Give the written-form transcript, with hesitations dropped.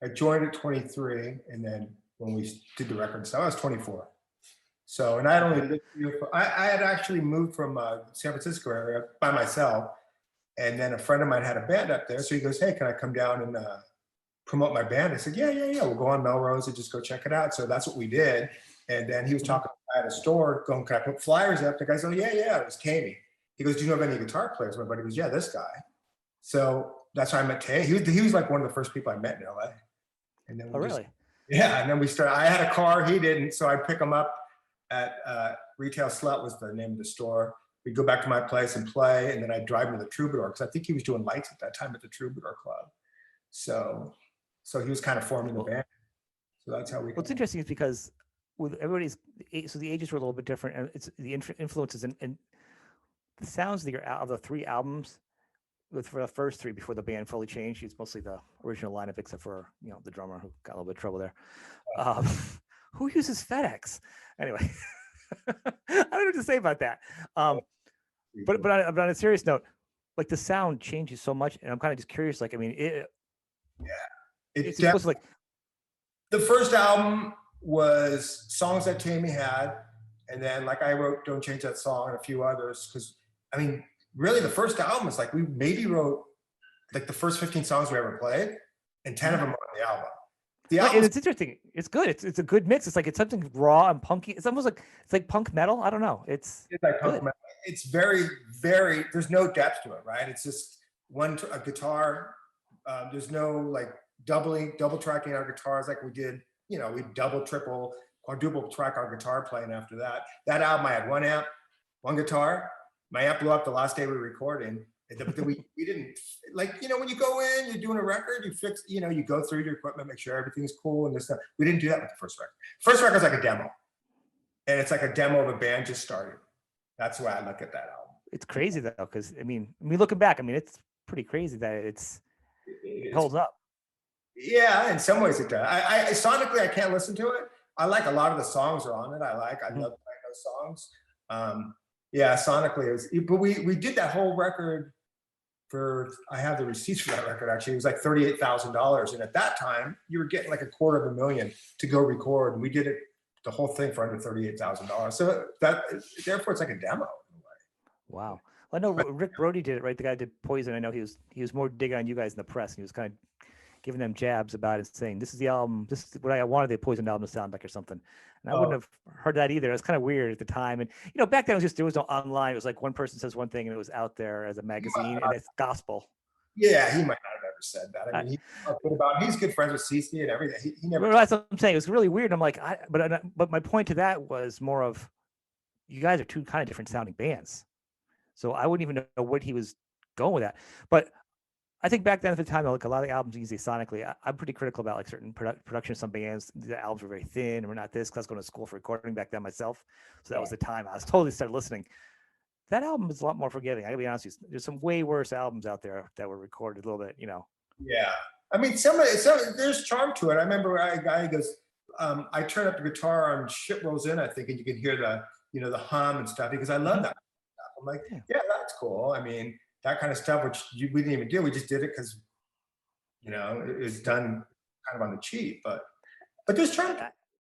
I joined at 23, and then when we did the record, so I was 24. So, and I had only lived here I had actually moved from San Francisco area by myself, and then a friend of mine had a band up there, so he goes, "Hey, can I come down and promote my band?" I said, "Yeah, yeah, yeah. We'll go on Melrose and just go check it out." So that's what we did. And then he was talking at a store, going, "Can I put flyers up?" The guy said, "Yeah, yeah." It was Tammy. He goes, "Do you know of any guitar players?" My buddy goes, "Yeah, this guy." So that's how I met Tammy. He was like one of the first people I met in LA. And then Oh, really? yeah, and then we started. I had a car, he didn't, so I'd pick him up at Retail Slut was the name of the store. We'd go back to my place and play, and then I'd drive him to the Troubadour because I think he was doing lights at that time at the Troubadour Club. So, so he was kind of forming the band. So that's how we. What's interesting is because with everybody's, so the ages were a little bit different, and it's the influences and the sounds of the 3 albums. For the first 3 before the band fully changed, it's mostly the original lineup except for the drummer who got a little bit of trouble there. Who uses FedEx anyway? I don't know what to say about that. But on a serious note, like the sound changes so much, and I'm kind of just curious. Like, I mean, it's supposed to like. The first album was songs that Tammy had, and then like I wrote "Don't Change That Song" and a few others because I mean. Really, the first album is like we maybe wrote like the first 15 songs we ever played, and 10 of them are on the album. And it's interesting. It's good. It's a good mix. It's like it's something raw and punky. It's almost like it's like punk metal. I don't know. It's like punk metal. It's very, very. There's no depth to it, right? It's just a guitar. There's no like double tracking our guitars like we did. We double, triple, quadruple track our guitar playing after that. That album, I had 1 amp, 1 guitar. My amp blew up the last day we were recording. We didn't like, when you go in, you're doing a record, you fix, you go through your equipment, make sure everything's cool and this stuff. We didn't do that with the first record. First record's like a demo. And it's like a demo of a band just started. That's the way I look at that album. It's crazy though, because I mean, looking back, I mean, it's pretty crazy that it holds up. Yeah, in some ways it does. I sonically I can't listen to it. I like a lot of the songs are on it. I love playing those songs. Yeah, sonically it was, but we did that whole record I have the receipts for that record actually. It was like $38,000, and at that time you were getting like $250,000 to go record, and we did the whole thing for under $38,000. So therefore it's like a demo in a way. Wow. I know Rick Brody did it, right? The guy who did Poison. I know he was more digging on you guys in the press, and he was kind of giving them jabs about it, saying this is the album, this is what I wanted the Poison album to sound like or something. And I wouldn't have heard that either. It was kind of weird at the time. And back then there was no online. It was like one person says one thing and it was out there as a magazine and it's gospel. Yeah, he might not have ever said that. I mean, he's good friends with CC and everything. He never. Well, that's what I'm saying. It was really weird. I'm like, but my point to that was more of, you guys are 2 kind of different sounding bands. So I wouldn't even know what he was going with that. But I think back then at the time, like a lot of the albums you say sonically, I'm pretty critical about like certain production of some bands. The albums were very thin and we're not this, because I was going to school for recording back then myself. So that was the time I was totally started listening. That album is a lot more forgiving. I gotta be honest with you. There's some way worse albums out there that were recorded a little bit, Yeah. I mean, there's charm to it. I remember a guy goes, I turn up the guitar on Shit Rolls In, I think, and you can hear the hum and stuff, because I love that stuff. I'm like, yeah, that's cool. I mean, that kind of stuff, which we didn't even do. We just did it because, it was done kind of on the cheap. But there's charm.